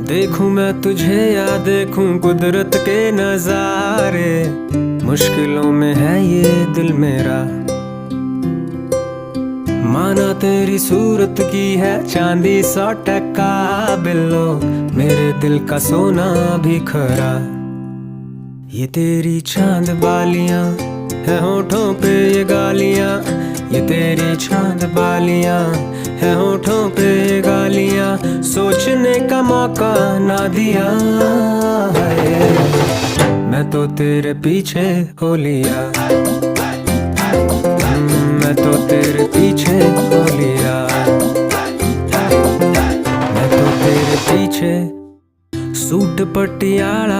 देखूं मैं तुझे या देखूं कुदरत के नजारे, मुश्किलों में है ये दिल मेरा। माना तेरी सूरत की है चांदी 100% बिल्लो, मेरे दिल का सोना भी खरा। ये तेरी चांद बालियां है होठों पे ये गालियां, ये तेरी चांद बालियां है होठों पे ये गालियां, सोचने का मौका ना दिया है। मैं तो तेरे पीछे हो लिया, मैं तो तेरे पीछे हो लिया, मैं तो तेरे पीछे। सूट पटियाला